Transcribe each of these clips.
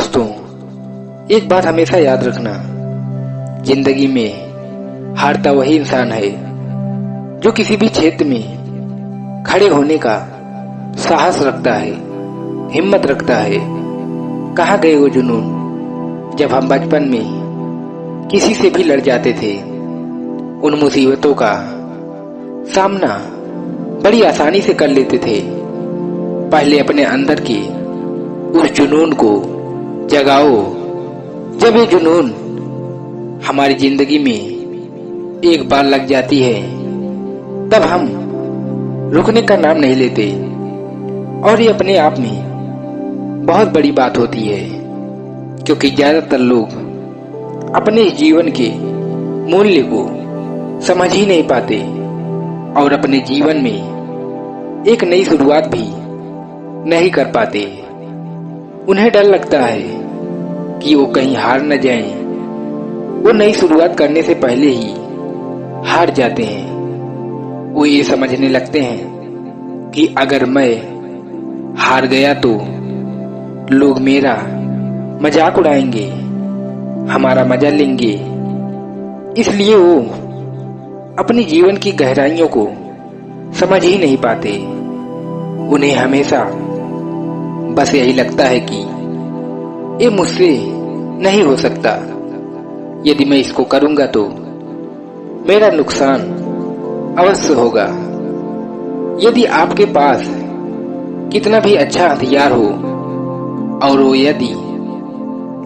दोस्तों, एक बात हमेशा याद रखना, जिंदगी में हारता वही इंसान है जो किसी भी क्षेत्र में खड़े होने का साहस रखता है, हिम्मत रखता है। कहाँ गए वो जुनून जब हम बचपन में किसी से भी लड़ जाते थे। उन मुसीबतों का सामना बड़ी आसानी से कर लेते थे। पहले अपने अंदर के उस जुनून को जगाओ। जब ये जुनून हमारी जिंदगी में एक बार लग जाती है, तब हम रुकने का नाम नहीं लेते, और ये अपने आप में बहुत बड़ी बात होती है, क्योंकि ज्यादातर लोग अपने जीवन के मूल्य को समझ ही नहीं पाते और अपने जीवन में एक नई शुरुआत भी नहीं कर पाते। उन्हें डर लगता है कि वो कहीं हार न जाएं। वो नई शुरुआत करने से पहले ही हार जाते हैं। वो ये समझने लगते हैं कि अगर मैं हार गया तो लोग मेरा मजाक उड़ाएंगे, हमारा मजा लेंगे। इसलिए वो अपनी जीवन की गहराइयों को समझ ही नहीं पाते। उन्हें हमेशा बस यही लगता है कि ये मुझसे नहीं हो सकता। यदि मैं इसको करूंगा तो मेरा नुकसान अवश्य होगा। यदि आपके पास कितना भी अच्छा हथियार हो और वो यदि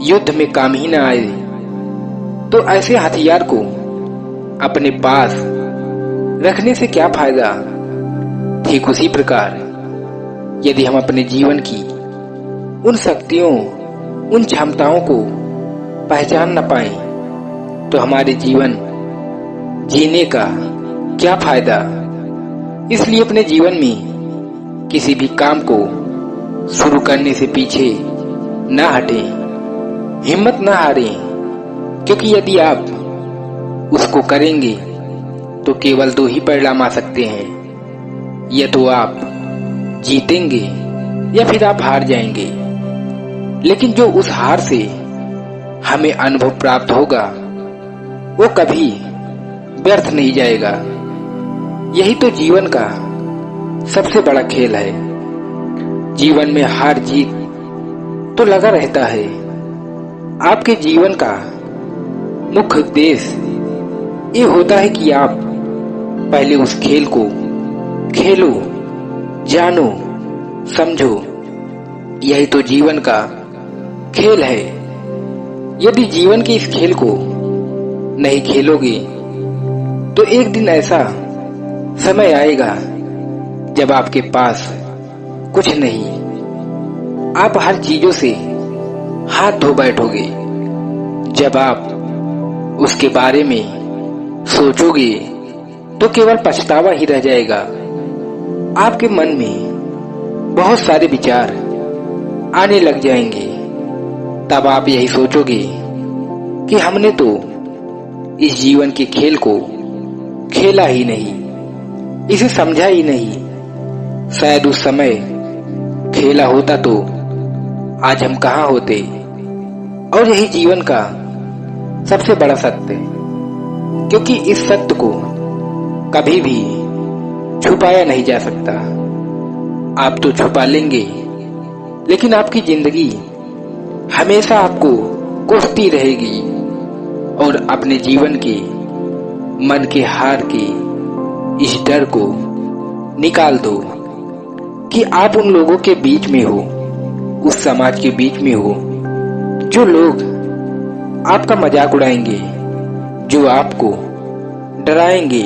युद्ध में काम ही ना आए, तो ऐसे हथियार को अपने पास रखने से क्या फायदा। ठीक उसी प्रकार यदि हम अपने जीवन की उन शक्तियों, उन क्षमताओं को पहचान न पाए, तो हमारे जीवन जीने का क्या फायदा। इसलिए अपने जीवन में किसी भी काम को शुरू करने से पीछे न हटें, हिम्मत न हारें, क्योंकि यदि आप उसको करेंगे तो केवल दो ही परिणाम आ सकते हैं, या तो आप जीतेंगे या फिर आप हार जाएंगे। लेकिन जो उस हार से हमें अनुभव प्राप्त होगा वो कभी व्यर्थ नहीं जाएगा। यही तो जीवन का सबसे बड़ा खेल है। जीवन में हार जीत तो लगा रहता है। आपके जीवन का मुख्य उद्देश्य ये होता है कि आप पहले उस खेल को खेलो, जानो, समझो। यही तो जीवन का खेल है। यदि जीवन के इस खेल को नहीं खेलोगे तो एक दिन ऐसा समय आएगा जब आपके पास कुछ नहीं, आप हर चीजों से हाथ धो बैठोगे। जब आप उसके बारे में सोचोगे तो केवल पछतावा ही रह जाएगा। आपके मन में बहुत सारे विचार आने लग जाएंगे। तब आप यही सोचोगे कि हमने तो इस जीवन के खेल को खेला ही नहीं, इसे समझा ही नहीं। शायद उस समय खेला होता तो आज हम कहाँ होते। और यही जीवन का सबसे बड़ा सत्य है, क्योंकि इस सत्य को कभी भी छुपाया नहीं जा सकता। आप तो छुपा लेंगे, लेकिन आपकी जिंदगी हमेशा आपको कोसती रहेगी। और अपने जीवन के मन के हार के इस डर को निकाल दो कि आप उन लोगों के बीच में हो, उस समाज के बीच में हो जो लोग आपका मजाक उड़ाएंगे, जो आपको डराएंगे।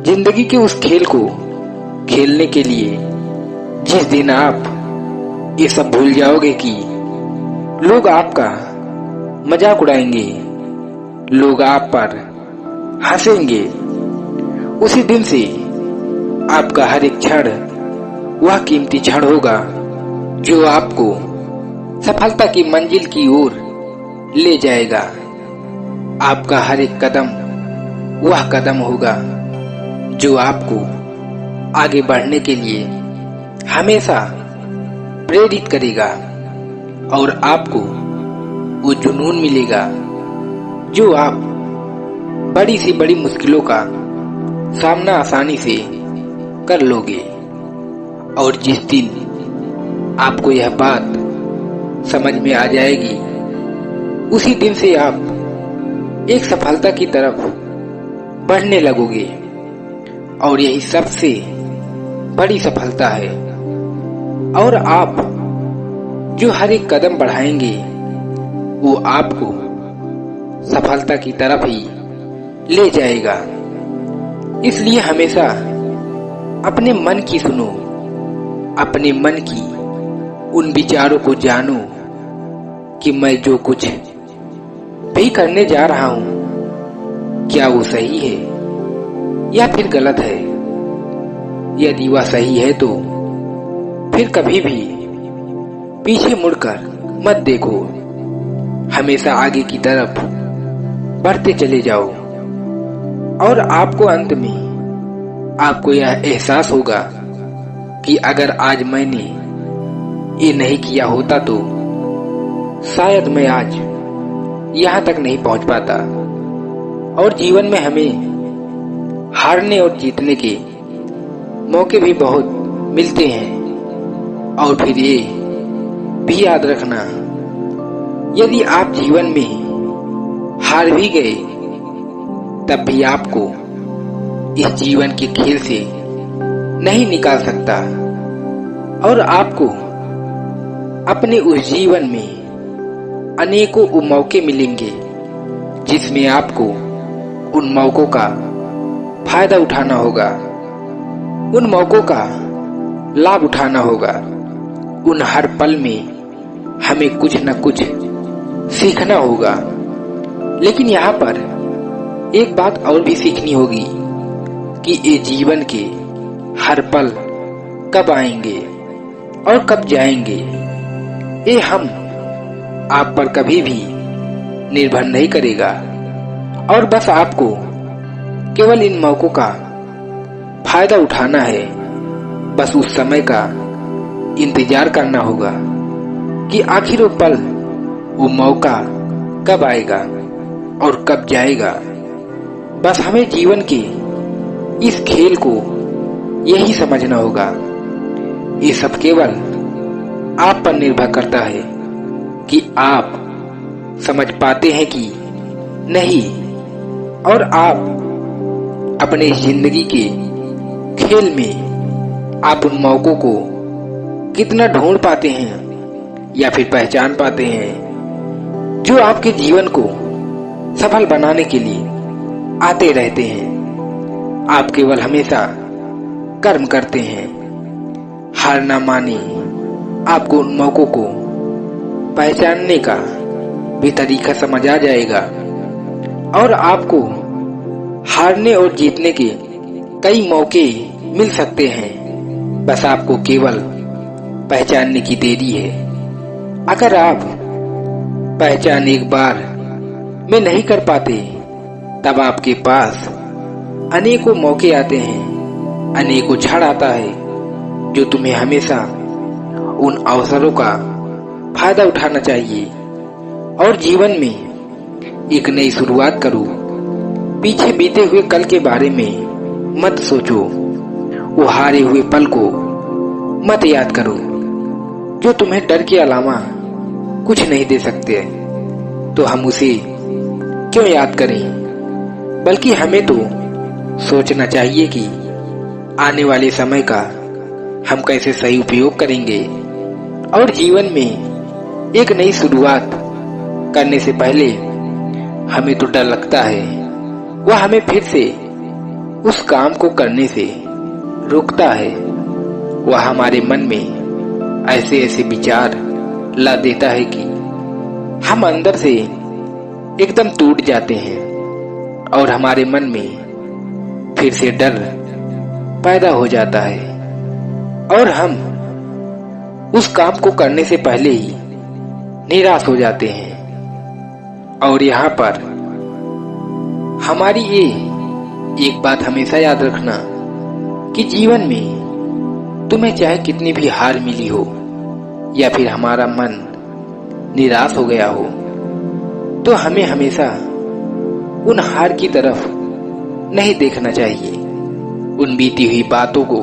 जिंदगी के उस खेल को खेलने के लिए जिस दिन आप ये सब भूल जाओगे कि लोग आपका मजाक उड़ाएंगे, लोग आप पर हंसेंगे, उसी दिन से आपका हर एक क्षण वह कीमती क्षण होगा जो आपको सफलता की मंजिल की ओर ले जाएगा। आपका हर एक कदम वह कदम होगा जो आपको आगे बढ़ने के लिए हमेशा प्रेरित करेगा। और आपको वो जुनून मिलेगा जो आप बड़ी से बड़ी मुश्किलों का सामना आसानी से कर लोगे। और जिस दिन आपको यह बात समझ में आ जाएगी, उसी दिन से आप एक सफलता की तरफ बढ़ने लगोगे। और यही सबसे बड़ी सफलता है। और आप जो हर एक कदम बढ़ाएंगे वो आपको सफलता की तरफ ही ले जाएगा। इसलिए हमेशा अपने मन की सुनो, अपने मन की उन विचारों को जानो कि मैं जो कुछ भी करने जा रहा हूं क्या वो सही है या फिर गलत है। यदि वह सही है तो फिर कभी भी पीछे मुड़कर मत देखो, हमेशा आगे की तरफ बढ़ते चले जाओ। और आपको अंत में आपको यह एहसास होगा कि अगर आज मैंने ये नहीं किया होता तो शायद मैं आज यहाँ तक नहीं पहुंच पाता। और जीवन में हमें हारने और जीतने के मौके भी बहुत मिलते हैं। और फिर ये भी याद रखना, यदि आप जीवन में हार भी गए तब भी आपको इस जीवन के खेल से नहीं निकाल सकता। और आपको अपने उस जीवन में अनेकों मौके मिलेंगे जिसमें आपको उन मौकों का फायदा उठाना होगा, उन मौकों का लाभ उठाना होगा। उन हर पल में हमें कुछ न कुछ सीखना होगा। लेकिन यहाँ पर एक बात और भी सीखनी होगी कि ये जीवन के हर पल कब आएंगे और कब जाएंगे, ये हम आप पर कभी भी निर्भर नहीं करेगा। और बस आपको केवल इन मौकों का फायदा उठाना है। बस उस समय का इंतजार करना होगा कि आखिर वो पल, वो मौका कब आएगा और कब जाएगा। बस हमें जीवन के इस खेल को यही समझना होगा। ये सब केवल आप पर निर्भर करता है कि आप समझ पाते हैं कि नहीं, और आप अपने जिंदगी के खेल में आप उन मौकों को कितना ढूंढ पाते हैं या फिर पहचान पाते हैं जो आपके जीवन को सफल बनाने के लिए आते रहते हैं। आप केवल हमेशा कर्म करते हैं। हार ना माने, आपको उन मौकों को पहचानने का भी तरीका समझ आ जाएगा। और आपको हारने और जीतने के कई मौके मिल सकते हैं, बस आपको केवल पहचानने की देरी है। अगर आप पहचान एक बार में नहीं कर पाते तब आपके पास अनेकों मौके आते हैं, अनेकों क्षण आता है जो तुम्हें हमेशा उन अवसरों का फायदा उठाना चाहिए और जीवन में एक नई शुरुआत करो। पीछे बीते हुए कल के बारे में मत सोचो, वो हारे हुए पल को मत याद करो जो तुम्हें डर के अलावा कुछ नहीं दे सकते। तो हम उसे क्यों याद करें, बल्कि हमें तो सोचना चाहिए कि आने वाले समय का हम कैसे सही उपयोग करेंगे। और जीवन में एक नई शुरुआत करने से पहले हमें तो डर लगता है, वह हमें फिर से उस काम को करने से रोकता है। वह हमारे मन में ऐसे ऐसे विचार ला देता है कि हम अंदर से एकदम टूट जाते हैं और हमारे मन में फिर से डर पैदा हो जाता है और हम उस काम को करने से पहले ही निराश हो जाते हैं। और यहाँ पर हमारी ये एक बात हमेशा याद रखना कि जीवन में तुम्हें चाहे कितनी भी हार मिली हो या फिर हमारा मन निराश हो गया हो, तो हमें हमेशा उन हार की तरफ नहीं देखना चाहिए। उन बीती हुई बातों को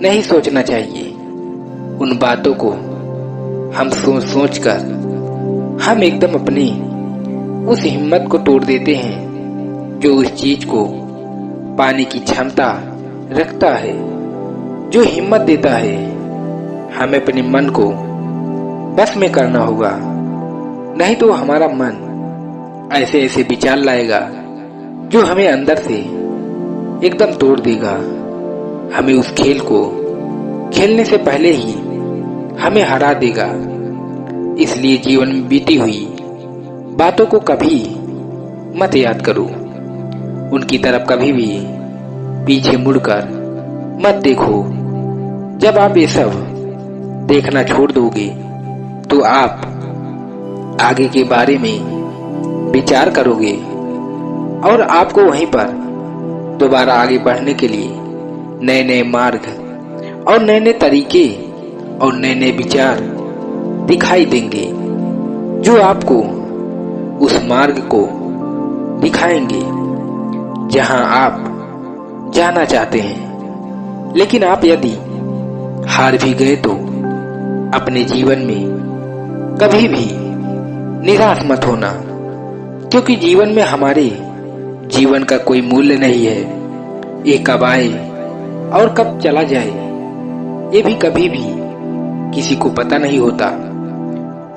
नहीं सोचना चाहिए। उन बातों को हम सोच सोच कर हम एकदम अपनी उस हिम्मत को तोड़ देते हैं जो उस चीज को पाने की क्षमता रखता है, जो हिम्मत देता है। हमें अपने मन को बस में करना होगा, नहीं तो हमारा मन ऐसे ऐसे विचार लाएगा जो हमें अंदर से एकदम तोड़ देगा। हमें उस खेल को खेलने से पहले ही हमें हरा देगा। इसलिए जीवन में बीती हुई बातों को कभी मत याद करो। उनकी तरफ कभी भी पीछे मुड़कर मत देखो। जब आप ये सब देखना छोड़ दोगे तो आप आगे के बारे में विचार करोगे और आपको वहीं पर दोबारा आगे बढ़ने के लिए नए नए मार्ग और नए नए तरीके और नए नए विचार दिखाई देंगे, जो आपको उस मार्ग को दिखाएंगे जहां आप जाना चाहते हैं। लेकिन आप यदि हार भी गए तो अपने जीवन में कभी भी निराश मत होना, क्योंकि जीवन में हमारे जीवन का कोई मूल्य नहीं है। ये कब आए और कब चला जाए ये भी कभी भी किसी को पता नहीं होता।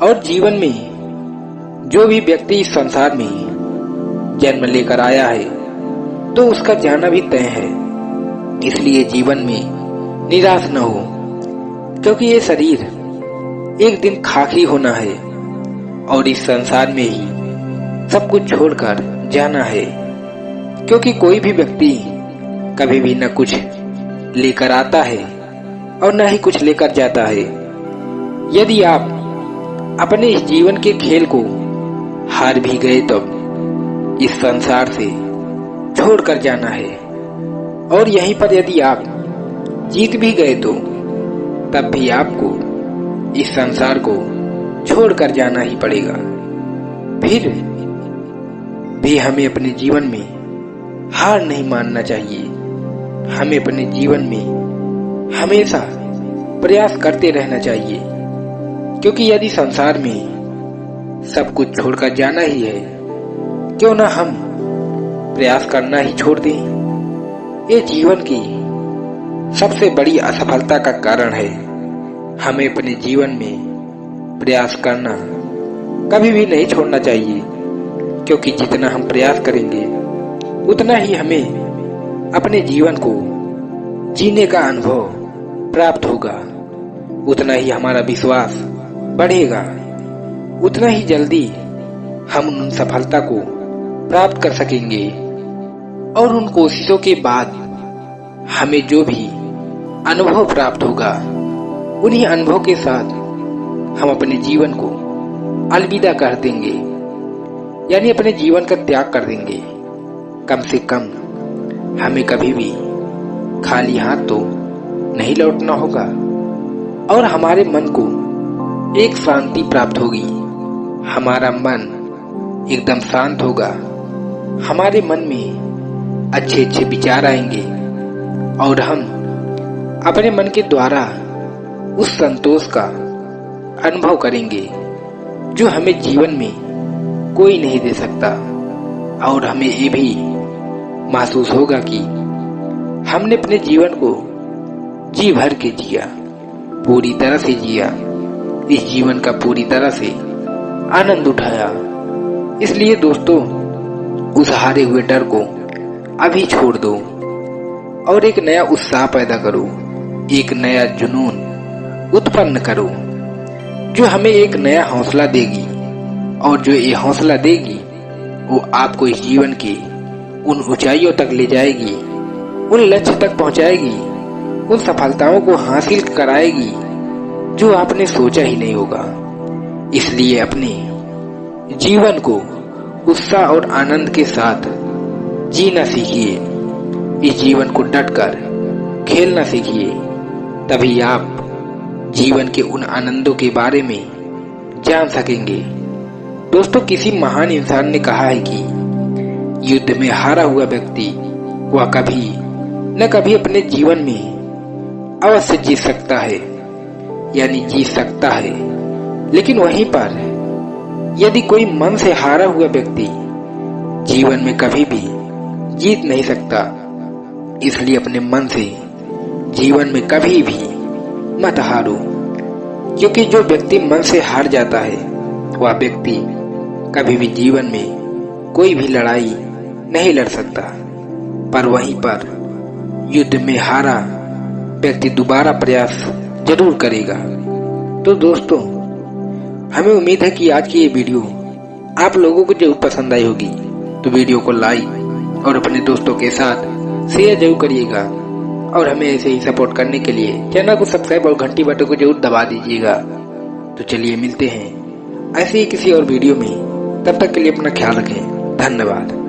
और जीवन में जो भी व्यक्ति इस संसार में जन्म लेकर आया है तो उसका जाना भी तय है। इसलिए जीवन में निराश न हो, क्योंकि ये शरीर एक दिन खाक ही होना है और इस संसार में ही सब कुछ छोड़कर जाना है। क्योंकि कोई भी व्यक्ति कभी भी न कुछ लेकर आता है और न ही कुछ लेकर जाता है। यदि आप अपने इस जीवन के खेल को हार भी गए तब इस संसार से छोड़कर जाना है, और यहीं पर यदि आप जीत भी गए तो तब भी आपको इस संसार को छोड़कर जाना ही पड़ेगा। फिर भी हमें अपने जीवन में हार नहीं मानना चाहिए। हमें अपने जीवन में हमेशा प्रयास करते रहना चाहिए, क्योंकि यदि संसार में सब कुछ छोड़कर जाना ही है, क्यों ना हम प्रयास करना ही छोड़ दें। ये जीवन की सबसे बड़ी असफलता का कारण है। हमें अपने जीवन में प्रयास करना कभी भी नहीं छोड़ना चाहिए, क्योंकि जितना हम प्रयास करेंगे उतना ही हमें अपने जीवन को जीने का अनुभव प्राप्त होगा, उतना ही हमारा विश्वास बढ़ेगा, उतना ही जल्दी हम उन सफलता को प्राप्त कर सकेंगे। और उन कोशिशों के बाद हमें जो भी अनुभव प्राप्त होगा, उन्हीं अनुभव के साथ हम अपने जीवन को अलविदा कर देंगे, यानी अपने जीवन का त्याग कर देंगे। कम से कम हमें कभी भी खाली हाथ तो नहीं लौटना होगा, और हमारे मन को एक शांति प्राप्त होगी। हमारा मन एकदम शांत होगा, हमारे मन में अच्छे अच्छे विचार आएंगे और हम अपने मन के द्वारा उस संतोष का अनुभव करेंगे जो हमें जीवन में कोई नहीं दे सकता। और हमें ये भी महसूस होगा कि हमने अपने जीवन को जी भर के जिया, पूरी तरह से जिया, इस जीवन का पूरी तरह से आनंद उठाया। इसलिए दोस्तों, उस हारे हुए डर को अभी छोड़ दो और एक नया उत्साह पैदा करो, एक नया जुनून उत्पन्न करो जो हमें एक नया हौसला देगी, और जो ये हौसला देगी वो आपको इस जीवन की उन ऊंचाइयों तक ले जाएगी, उन लक्ष्य तक पहुंचाएगी, उन सफलताओं को हासिल कराएगी जो आपने सोचा ही नहीं होगा। इसलिए अपने जीवन को उत्साह और आनंद के साथ जीना सीखिए, इस जीवन को डटकर खेलना सीखिए, तभी आप जीवन के उन आनंदों के बारे में जान सकेंगे। दोस्तों, किसी महान इंसान ने कहा है कि युद्ध में हारा हुआ व्यक्ति वह कभी न कभी अपने जीवन में अवश्य जीत सकता है, यानी जीत सकता है। लेकिन वहीं पर यदि कोई मन से हारा हुआ व्यक्ति जीवन में कभी भी जीत नहीं सकता। इसलिए अपने मन से जीवन में कभी भी मत हारो, क्योंकि जो व्यक्ति मन से हार जाता है वह व्यक्ति कभी भी जीवन में कोई भी लड़ाई नहीं लड़ सकता। पर वहीं पर युद्ध में हारा व्यक्ति दोबारा प्रयास जरूर करेगा। तो दोस्तों, हमें उम्मीद है कि आज की ये वीडियो आप लोगों को जरूर पसंद आई होगी। तो वीडियो को लाइक और अपने दोस्तों के साथ शेयर जरूर करिएगा और हमें ऐसे ही सपोर्ट करने के लिए चैनल को सब्सक्राइब और घंटी बटन को जरूर दबा दीजिएगा। तो चलिए मिलते हैं ऐसे ही किसी और वीडियो में। तब तक के लिए अपना ख्याल रखें। धन्यवाद।